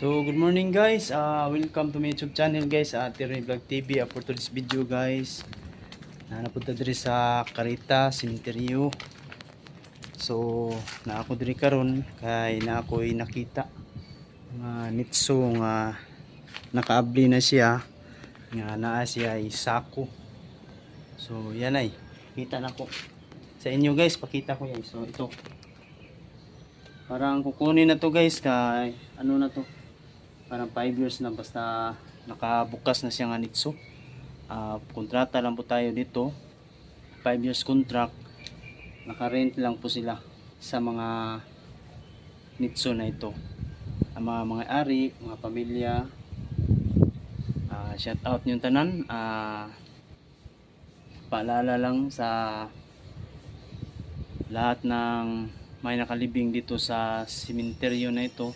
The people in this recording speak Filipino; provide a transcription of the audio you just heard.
So good morning guys, welcome to my YouTube channel guys, Tierney Vlog TV. For today's video guys, napunta diri sa Carita Cemetery. So na ako diri karon kay na ako'y nakita nga nitso nga nakaabli na siya nga naa siya ay sako. So yan ay kita na ko sa inyo guys, pakita ko yan. So ito parang kukunin na to guys, kay ano na to, parang 5 years na, basta nakabukas na siya nga nitso. Kontrata lang po tayo dito, 5 years contract, naka-rent lang po sila sa mga nitso na ito, ang mga ari, mga pamilya. Shout out yung tanan. Paalala lang sa lahat ng may nakalibing dito sa sementeryo na ito,